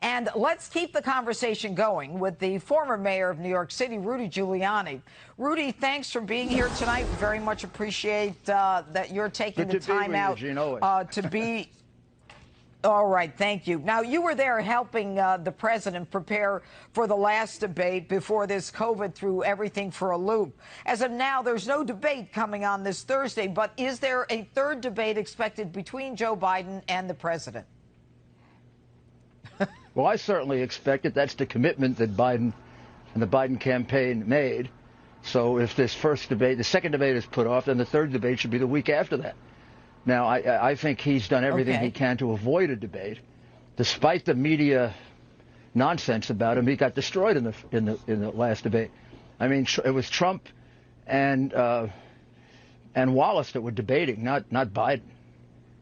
And let's keep the conversation going with the former mayor of New York City, Rudy Giuliani. Rudy, thanks for being here tonight. Very much appreciate that you're taking the time out to be. All right, thank you. Now, you were there helping the president prepare for the last debate before this COVID threw everything for a loop. As of now, there's no debate coming on this Thursday, but is there a third debate expected between Joe Biden and the president? Well, I certainly expect it. That's the commitment that Biden and the Biden campaign made. So if this first debate, the second debate is put off, then the third debate should be the week after that. Now, I think he's done everything he can to avoid a debate. Despite the media nonsense about him, he got destroyed in the last debate. I mean, it was Trump and Wallace that were debating, not Biden.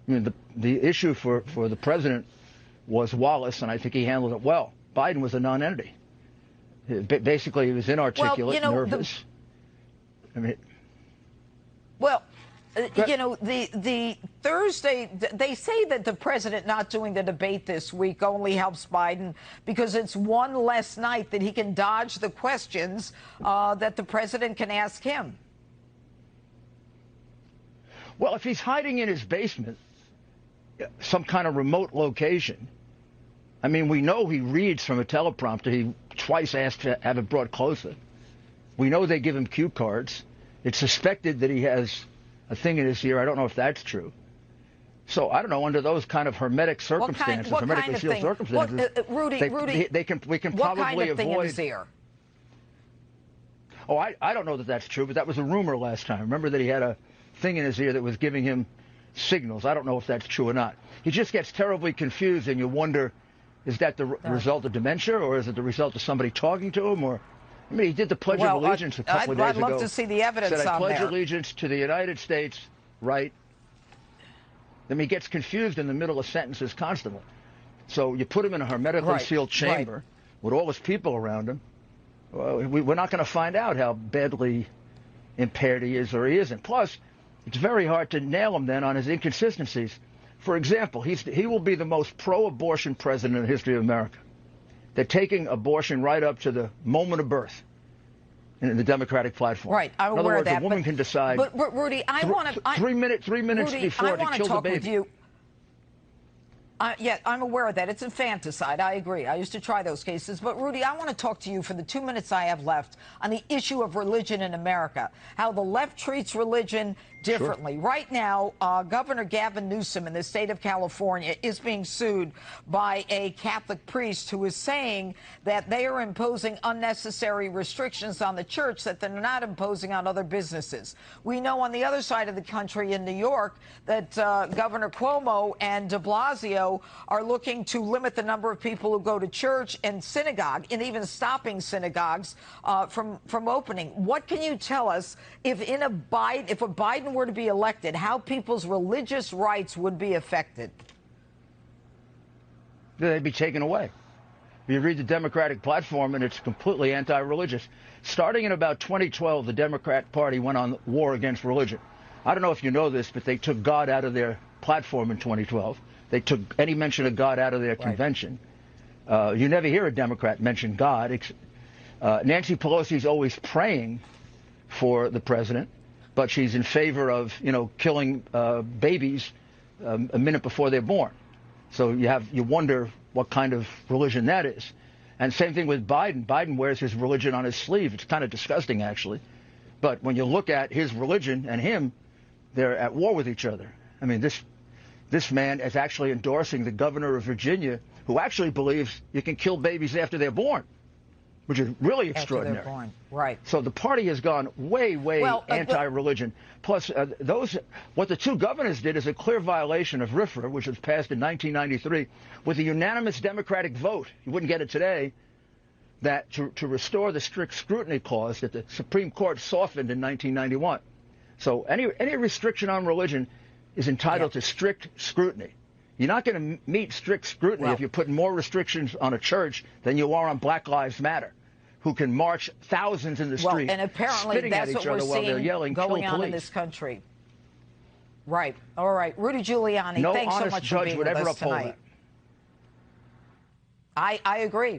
I mean, the issue for the president was Wallace, and I think he handled it well. Biden was a non-entity. Basically, he was inarticulate, nervous. I mean, you know, the Thursday, they say that the president not doing the debate this week only helps Biden because it's one less night that he can dodge the questions that the president can ask him. Well, if he's hiding in his basement, some kind of remote location, I mean, we know he reads from a teleprompter. He twice asked to have it brought closer. We know they give him cue cards. It's suspected that he has a thing in his ear. I don't know if that's true. So I don't know, under those kind of hermetic circumstances, hermetically sealed circumstances, Rudy, we can what probably kind of avoid. Thing in his ear? Oh, I don't know that that's true, but that was a rumor last time. Remember that he had a thing in his ear that was giving him signals. I don't know if that's true or not. He just gets terribly confused, and you wonder, is that the result of dementia, or is it the result of somebody talking to him? Or, I mean, he did the Pledge of Allegiance a couple of days ago. I'd love to see the evidence said, I pledge there. allegiance to the United States, right? Then he gets confused in the middle of sentences constantly. So you put him in a hermetically sealed chamber with all his people around him. Well, we're not going to find out how badly impaired he is or he isn't. Plus, it's very hard to nail him then on his inconsistencies. For example, he will be the most pro-abortion president in the history of America. They're taking abortion right up to the moment of birth in the Democratic platform. Right, I'm aware of that. In other words, a woman can decide. But Rudy, I want to 3 minutes Rudy, before to kill the baby. With you. Yeah, I'm aware of that. It's infanticide. I agree. I used to try those cases. But, Rudy, I want to talk to you for the 2 minutes I have left on the issue of religion in America, how the left treats religion differently. Sure. Right now, Governor Gavin Newsom in the state of California is being sued by a Catholic priest who is saying that they are imposing unnecessary restrictions on the church that they're not imposing on other businesses. We know on the other side of the country in New York that Governor Cuomo and de Blasio are looking to limit the number of people who go to church and synagogue, and even stopping synagogues from opening. What can you tell us if a Biden were to be elected, how people's religious rights would be affected? They'd be taken away. You read the Democratic platform, and it's completely anti-religious. Starting in about 2012, the Democrat Party went on war against religion. I don't know if you know this, but they took God out of their platform in 2012. They took any mention of God out of their convention. You never hear a Democrat mention God. Nancy Pelosi's always praying for the president, but she's in favor of, killing babies a minute before they're born. So you wonder what kind of religion that is. And same thing with Biden. Biden wears his religion on his sleeve. It's kind of disgusting, actually. But when you look at his religion and him, they're at war with each other. I mean, this man is actually endorsing the governor of Virginia, who actually believes you can kill babies after they're born, which is really extraordinary. After they're born. Right. So the party has gone way anti-religion. Plus, what the two governors did is a clear violation of RFRA, which was passed in 1993 with a unanimous Democratic vote. You wouldn't get it today. That to restore the strict scrutiny clause that the Supreme Court softened in 1991. So any restriction on religion is entitled to strict scrutiny. You're not going to meet strict scrutiny if you're putting more restrictions on a church than you are on Black Lives Matter, who can march thousands in the street, and apparently that's what we're seeing going on in this country. Right. All right. Rudy Giuliani, thanks so much for being with us tonight. I agree.